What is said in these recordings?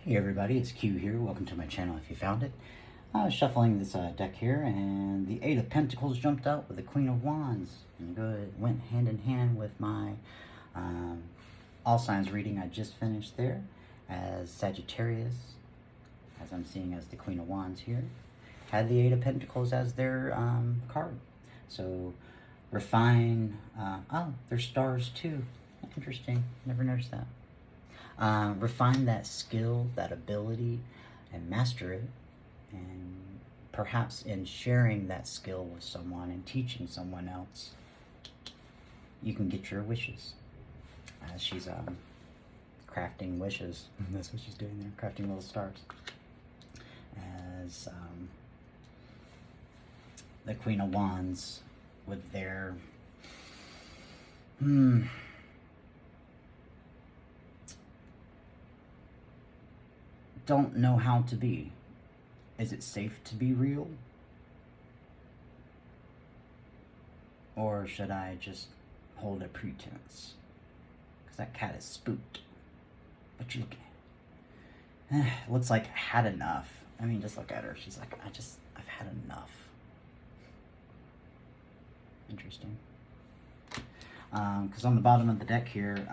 Hey everybody, it's Q here. Welcome to my channel if you found it. I was shuffling this deck here and the Eight of Pentacles jumped out with the Queen of Wands. And good, went hand in hand with my all signs reading I just finished there as Sagittarius, as I'm seeing as the Queen of Wands here, had the Eight of Pentacles as their card. So refine, oh, there's stars too. Interesting, never noticed that. Refine that skill, that ability, and master it. And perhaps in sharing that skill with someone and teaching someone else, you can get your wishes. As she's crafting wishes. That's what she's doing there, crafting little stars. As the Queen of Wands with their don't know how to be. Is it safe to be real? Or should I just hold a pretense? Because that cat is spooked. What you looking at? Looks like I had enough. I mean, just look at her. She's like, I've had enough. Interesting. Because on the bottom of the deck here,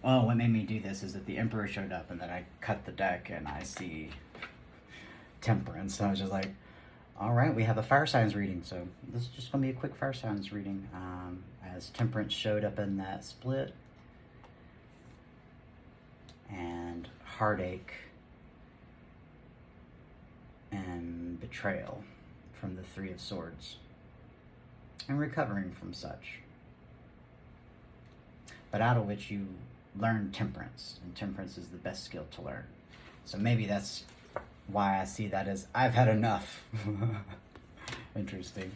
oh, what made me do this is that the Emperor showed up and then I cut the deck and I see Temperance. So I was just like, all right, we have a fire signs reading. So this is just going to be a quick fire signs reading. As Temperance showed up in that split. And heartache and betrayal from the Three of Swords. And recovering from such. But out of which you learn temperance, and temperance is the best skill to learn. So maybe that's why I see that as I've had enough. Interesting.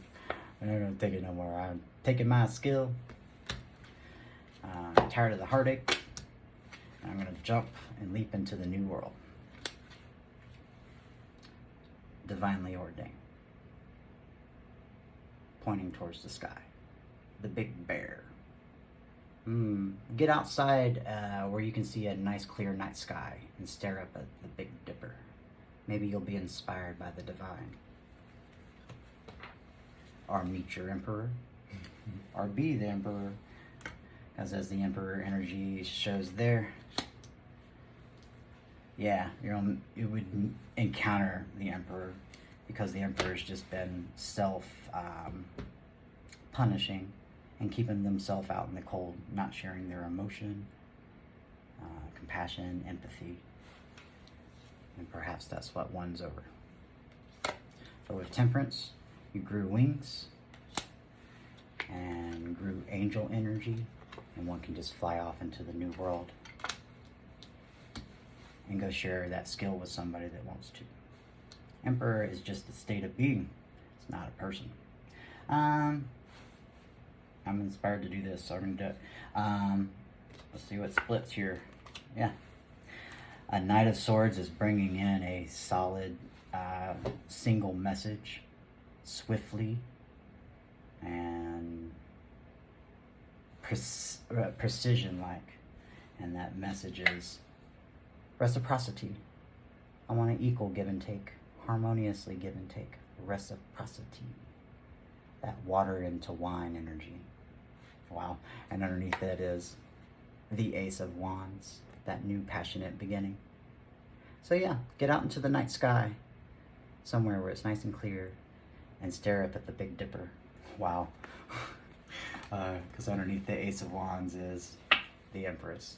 I'm not gonna take it no more. I'm taking my skill. I'm tired of the heartache. And I'm gonna jump and leap into the new world. Divinely ordained. Pointing towards the sky. The big bear. Get outside where you can see a nice clear night sky and stare up at the Big Dipper. Maybe you'll be inspired by the divine. Or meet your emperor. Or be the emperor. As the emperor energy shows there. Yeah, you would encounter the emperor because the emperor's just been self-punishing. And keeping themselves out in the cold, not sharing their emotion, compassion, empathy. And perhaps that's what one's over. But with Temperance, you grew wings and grew angel energy, and one can just fly off into the new world and go share that skill with somebody that wants to. Emperor is just a state of being. It's not a person. I'm inspired to do this, so I'm going to do it. Let's see what splits here. Yeah. A Knight of Swords is bringing in a solid single message swiftly and precision-like. And that message is reciprocity. I want to equal give and take, harmoniously give and take, reciprocity. That water into wine energy. Wow. And underneath that is the Ace of Wands, that new passionate beginning. So yeah, get out into the night sky, somewhere where it's nice and clear, and stare up at the Big Dipper. Wow. Because underneath the Ace of Wands is the Empress.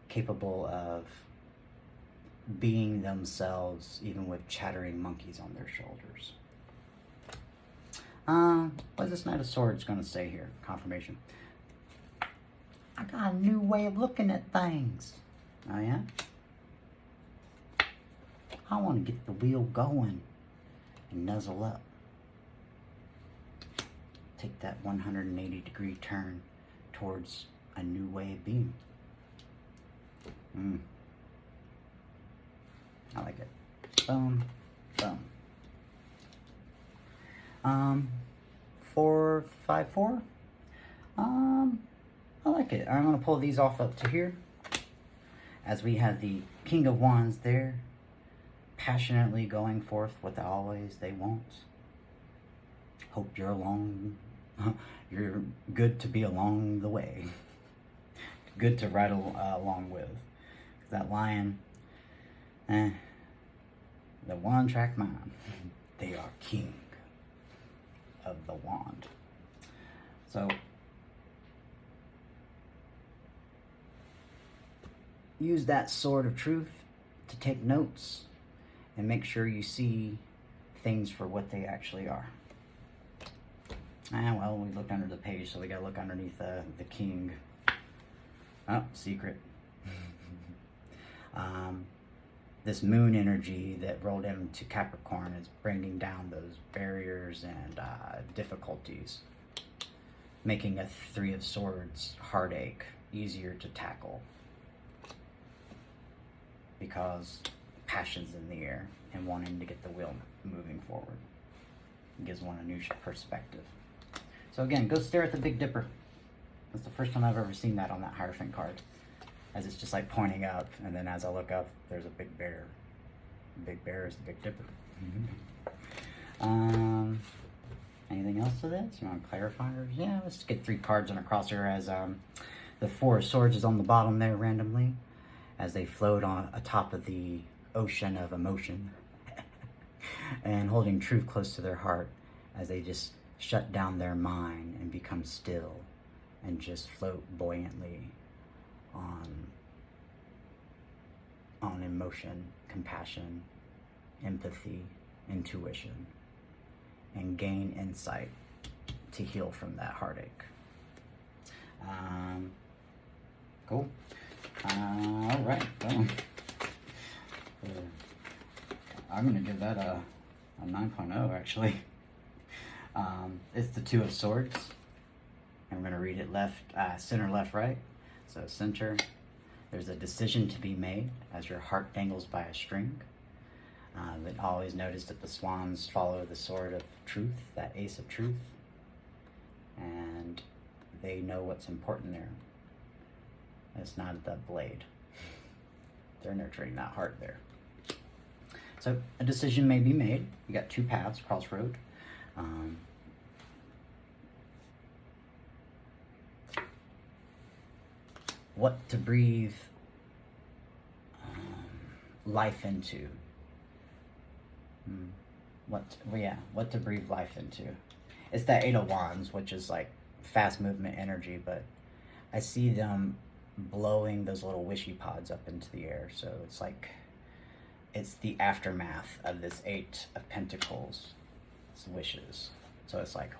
Capable of being themselves, even with chattering monkeys on their shoulders. What is this Knight of Swords going to say here? Confirmation. I got a new way of looking at things. Oh yeah? I want to get the wheel going and nuzzle up. Take that 180-degree turn towards a new way of being. I like it. Boom, boom. 4, 5, 4. I like it. I'm gonna pull these off up to here. as we have the King of Wands there, passionately going forth what always they want. Hope you're you're good to be along the way. Good to ride along with. That lion, the one-track mind. They are king of the wand. So, use that sword of truth to take notes and make sure you see things for what they actually are. Well, we looked under the page, so we gotta look underneath the king. Oh, secret. This moon energy that rolled into Capricorn is bringing down those barriers and difficulties, making a Three of Swords heartache easier to tackle because passion's in the air and wanting to get the wheel moving forward. It gives one a new perspective. So again, go stare at the Big Dipper. That's the first time I've ever seen that on that Hierophant card. As it's just like pointing up, and then as I look up, there's a big bear. The big bear is the Big Dipper. Anything else to this? You want clarifiers? Yeah, let's get 3 cards on a crosser as the Four of Swords is on the bottom there randomly, as they float on atop of the ocean of emotion, and holding truth close to their heart as they just shut down their mind and become still and just float buoyantly on emotion, compassion, empathy, intuition, and gain insight to heal from that heartache. Cool. All right. Well, I'm gonna give that a 9.0 actually. It's the Two of Swords. I'm gonna read it center, left, right. So center, there's a decision to be made as your heart dangles by a string. But always notice that the swans follow the sword of truth, that ace of truth, and they know what's important there. It's not that blade. They're nurturing that heart there. So a decision may be made. You got 2 paths, crossroad. What to breathe life into. What to breathe life into. It's that 8 of Wands, which is like fast movement energy, but I see them blowing those little wishy pods up into the air. So it's like, it's the aftermath of this 8 of Pentacles wishes. So it's like,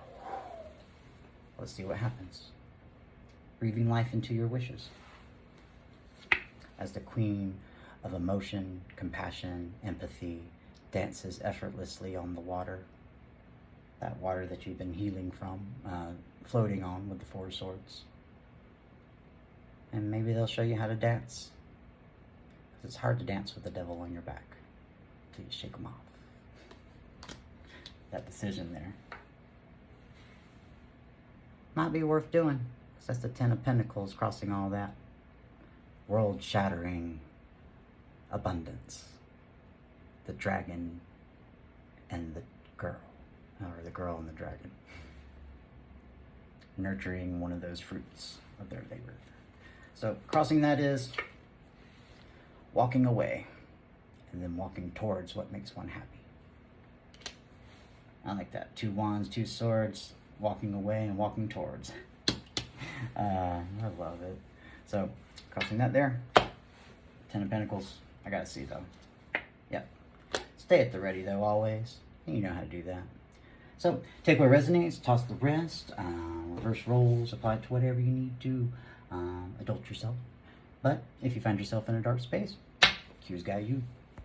let's see what happens. Breathing life into your wishes. As the Queen of emotion, compassion, empathy dances effortlessly on the water. That water that you've been healing from, floating on with the Four of Swords. And maybe they'll show you how to dance. Because it's hard to dance with the devil on your back until you shake them off. That decision there might be worth doing. Because that's the 10 of Pentacles crossing all that. World-shattering abundance. The dragon and the girl. Or the girl and the dragon. Nurturing one of those fruits of their labor. So crossing that is walking away and then walking towards what makes one happy. I like that. 2 wands, 2 swords, walking away and walking towards. I love it. So crossing that there. 10 of Pentacles. I gotta see though. Yep. Stay at the ready though always. You know how to do that. So take what resonates, toss the rest, reverse roles, apply it to whatever you need to adult yourself. But if you find yourself in a dark space, cues guide you.